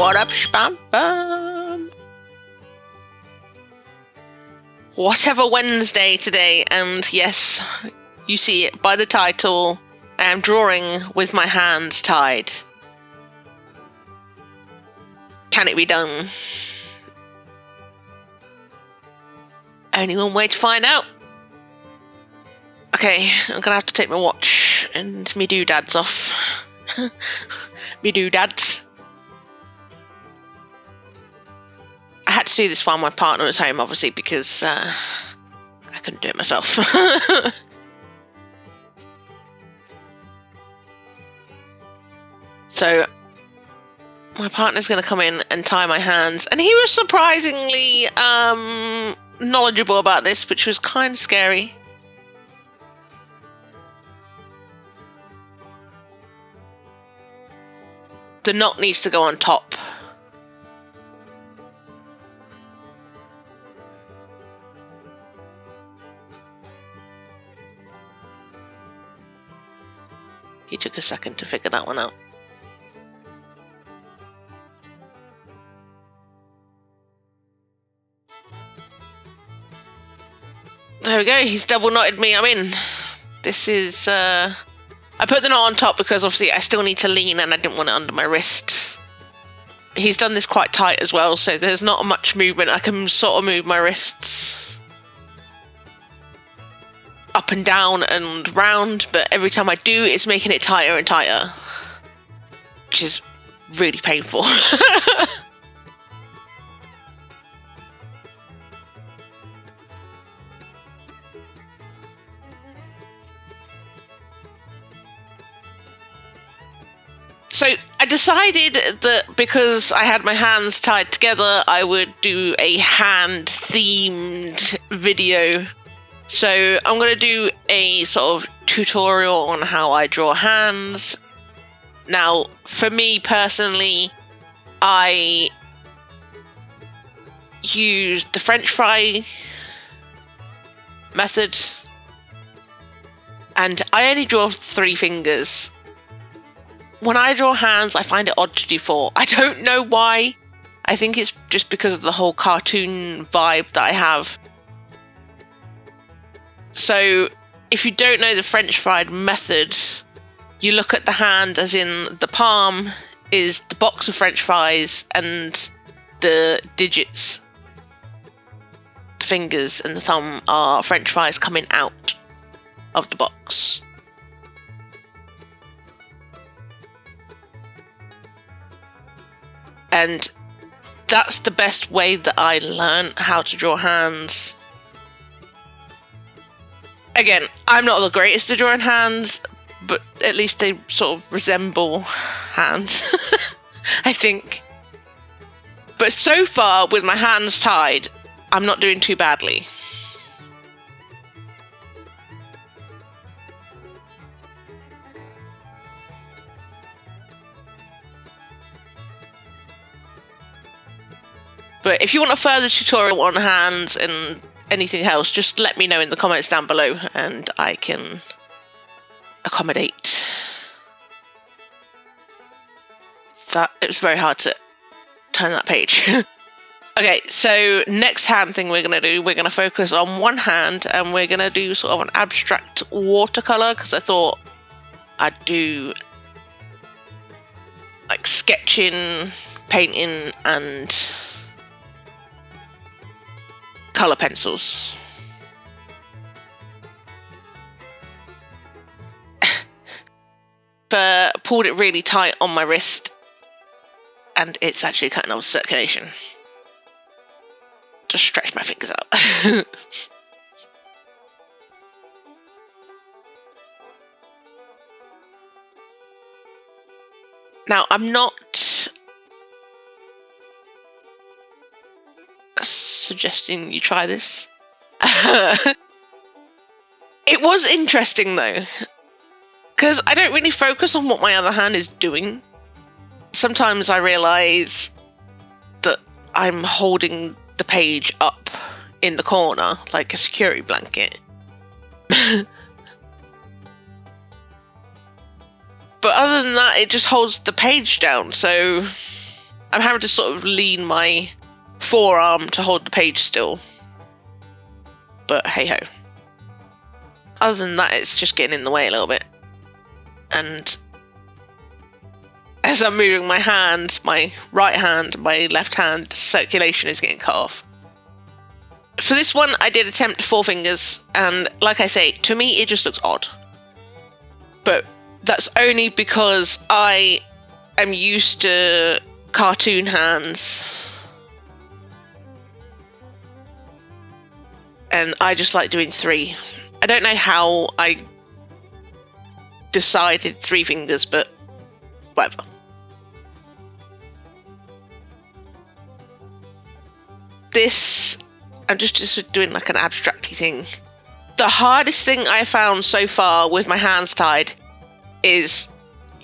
What up, spam bam? Whatever Wednesday today, and yes, you see it by the title, I am drawing with my hands tied. Can it be done? Only one way to find out. Okay, I'm gonna have to take my watch and me doodads off. Me doodads. I had to do this while my partner was home, obviously, because I couldn't do it myself. So my partner's going to come in and tie my hands, and he was surprisingly knowledgeable about this, which was kind of scary. The knot needs to go on top. He took a second to figure that one out. There we go, he's double knotted me, I'm in. This is, I put the knot on top because obviously I still need to lean and I didn't want it under my wrist. He's done this quite tight as well, so there's not much movement. I can sort of move my wrists up and down and round, but every time I do, it's making it tighter and tighter, which is really painful. So I decided that because I had my hands tied together, I would do a hand-themed video. So I'm going to do a sort of tutorial on how I draw hands. Now, for me personally, I use the French fry method, and I only draw 3 fingers. When I draw hands, I find it odd to do 4. I don't know why. I think it's just because of the whole cartoon vibe that I have. So, if you don't know the French fried method, you look at the hand as in the palm is the box of French fries and the digits, the fingers and the thumb are French fries coming out of the box. And that's the best way that I learned how to draw hands. Again, I'm not the greatest at drawing hands, but at least they sort of resemble hands, I think. But so far, with my hands tied, I'm not doing too badly. But if you want a further tutorial on hands and anything else, just let me know in the comments down below and I can accommodate. That it was very hard to turn that page. Okay, so next hand thing we're going to do, we're going to focus on one hand and we're going to do sort of an abstract watercolour, because I thought I'd do like sketching, painting and colour pencils. But pulled it really tight on my wrist and it's actually cutting off circulation. Just stretch my fingers out. Now, I'm not suggesting you try this. It was interesting though, because I don't really focus on what my other hand is doing. Sometimes I realise that I'm holding the page up in the corner like a security blanket. But other than that, it just holds the page down, so I'm having to sort of lean my forearm to hold the page still. But hey ho. Other than that, it's just getting in the way a little bit. And as I'm moving my hand, my right hand, my left hand, circulation is getting cut off. For this one, I did attempt 4 fingers, and like I say, to me it just looks odd. But that's only because I am used to cartoon hands. And I just like doing 3. I don't know how I decided 3 fingers, but whatever. This, I'm just doing like an abstracty thing. The hardest thing I found so far with my hands tied is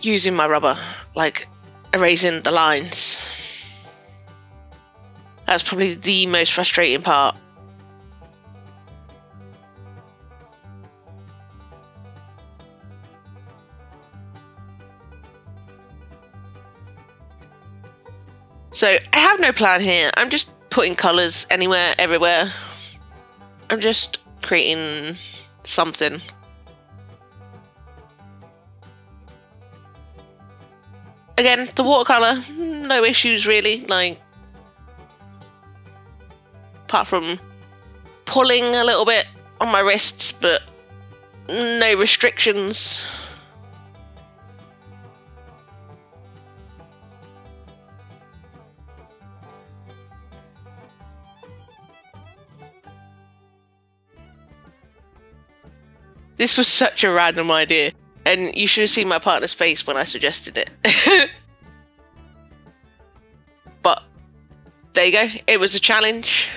using my rubber, like erasing the lines. That's probably the most frustrating part. So I have no plan here. I'm just putting colours anywhere, everywhere. I'm just creating something. Again, the watercolour, no issues really, like, apart from pulling a little bit on my wrists, but no restrictions. This was such a random idea, and you should have seen my partner's face when I suggested it. But there you go, it was a challenge.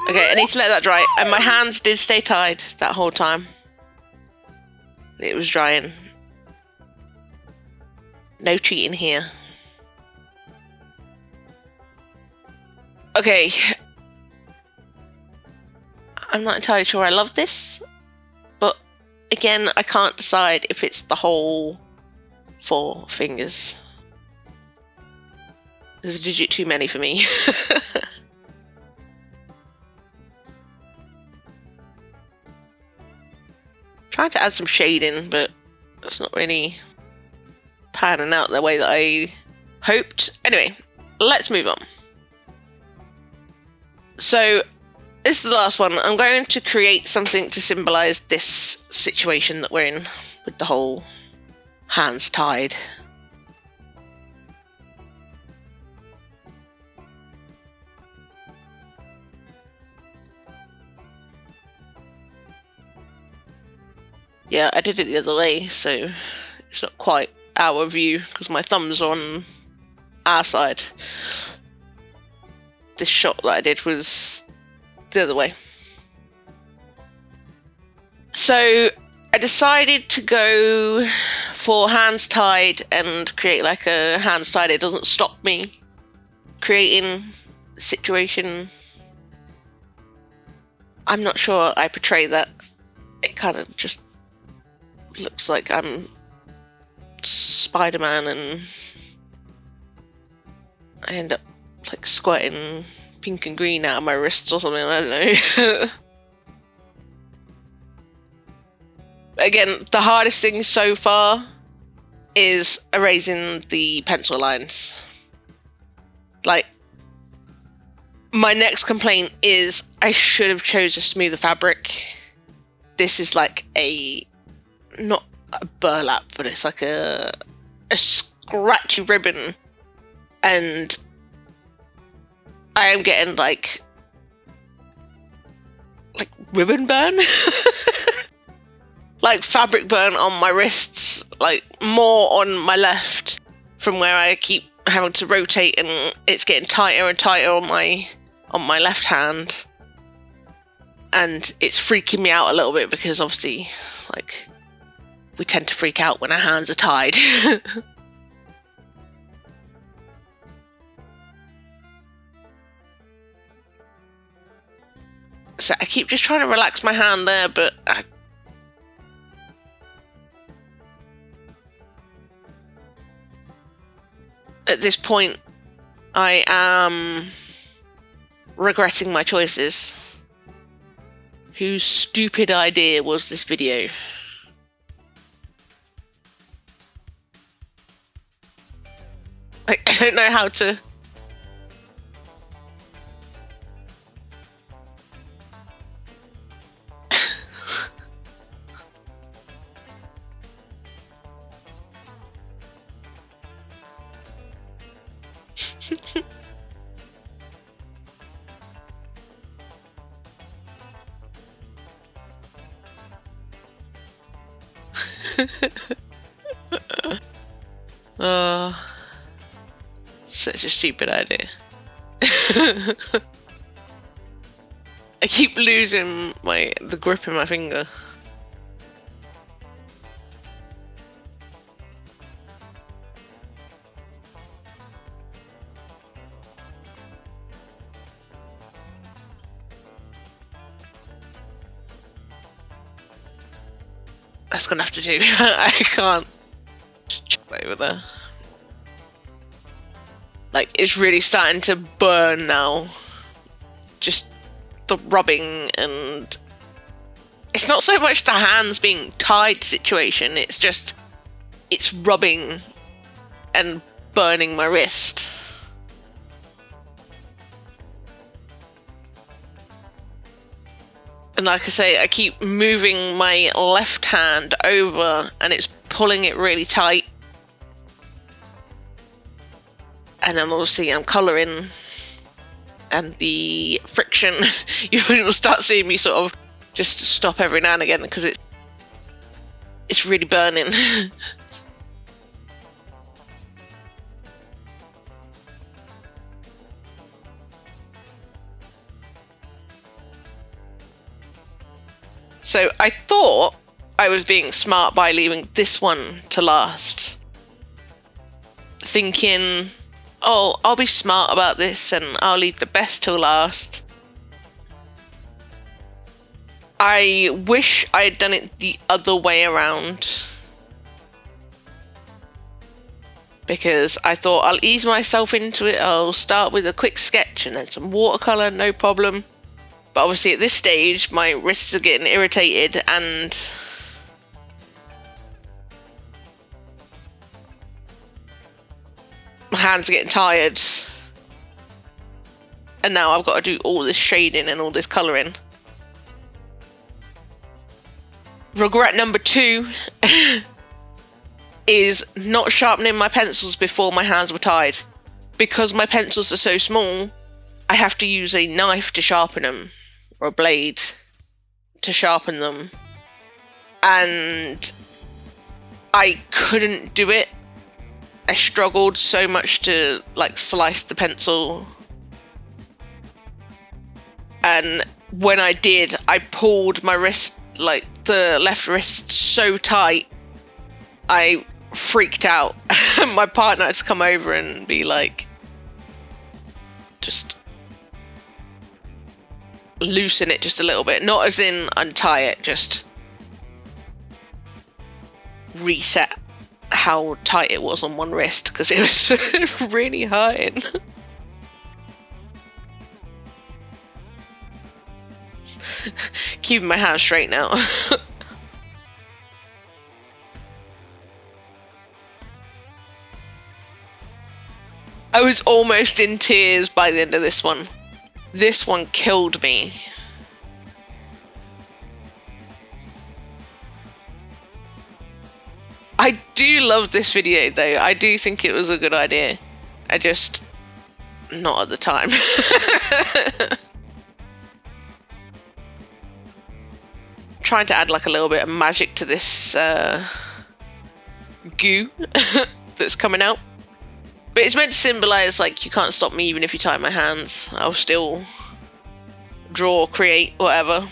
Okay, I need to let that dry, and my hands did stay tied that whole time. It was drying. No cheating here. Okay. I'm not entirely sure I love this, but again, I can't decide if it's the whole 4 fingers. There's a digit too many for me. Trying to add some shading, but it's not really panning out the way that I hoped. Anyway, let's move on. So, this is the last one. I'm going to create something to symbolise this situation that we're in with the whole hands tied. Yeah, I did it the other way, so it's not quite our view because my thumbs are on our side. This shot that I did was the other way. So I decided to go for hands tied and create like a hands tied. It doesn't stop me creating a situation. I'm not sure I portray that. It kind of just looks like I'm Spider-Man and I end up like squirting pink and green out of my wrists or something, I don't know. Again, the hardest thing so far is erasing the pencil lines. Like, my next complaint is I should have chose a smoother fabric. This is like not a burlap, but it's like a scratchy ribbon, and I am getting like ribbon burn, like fabric burn on my wrists, like more on my left from where I keep having to rotate, and it's getting tighter and tighter on my left hand, and it's freaking me out a little bit because obviously like we tend to freak out when our hands are tied. So I keep just trying to relax my hand there, but at this point, I am regretting my choices. Whose stupid idea was this video? I don't know how to... Such a stupid idea. I keep losing the grip in my finger. That's gonna have to do. I can't check that over there. Like, it's really starting to burn now. Just the rubbing, and it's not so much the hands being tied situation, it's just it's rubbing and burning my wrist. And like I say, I keep moving my left hand over and it's pulling it really tight. And then obviously I'm colouring, and the friction, you'll start seeing me sort of just stop every now and again because it's really burning. So I thought I was being smart by leaving this one to last. Thinking, oh, I'll be smart about this and I'll leave the best till last. I wish I had done it the other way around. Because I thought I'll ease myself into it, I'll start with a quick sketch and then some watercolour, no problem. But obviously at this stage, my wrists are getting irritated and my hands are getting tired. And now I've got to do all this shading and all this colouring. Regret number 2 is not sharpening my pencils before my hands were tied. Because my pencils are so small, I have to use a knife to sharpen them. Or a blade to sharpen them, and I couldn't do it. I struggled so much to like slice the pencil, and when I did, I pulled my wrist, like the left wrist, so tight I freaked out. My partner had to come over and be like, just loosen it just a little bit, not as in untie it, just reset how tight it was on one wrist because it was really hurting. Keeping my hand straight now. I was almost in tears by the end of this one. This one killed me. I do love this video though. I do think it was a good idea. I just... not at the time. Trying to add like a little bit of magic to this goo that's coming out. But it's meant to symbolise, like, you can't stop me even if you tie my hands. I'll still draw, create, whatever.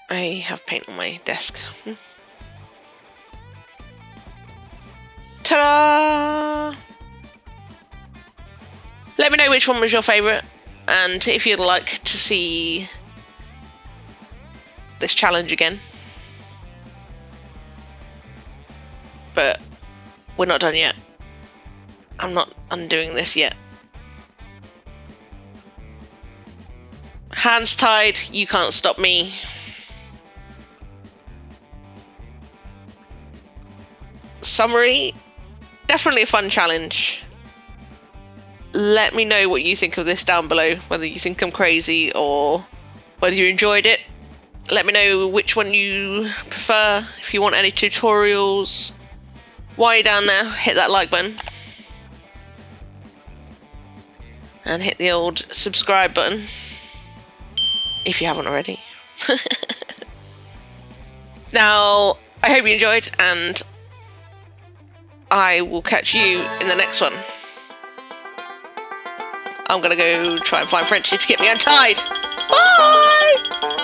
I have paint on my desk. Ta-da! Let me know which one was your favourite, and if you'd like to see this challenge again. But we're not done yet. I'm not undoing this yet. Hands tied, you can't stop me. Summary, definitely a fun challenge. Let me know what you think of this down below, whether you think I'm crazy or whether you enjoyed it. Let me know which one you prefer. If you want any tutorials, while you're down there, hit that like button. And hit the old subscribe button if you haven't already. Now, I hope you enjoyed, and I will catch you in the next one. I'm gonna go try and find Frenchie to get me untied. Bye!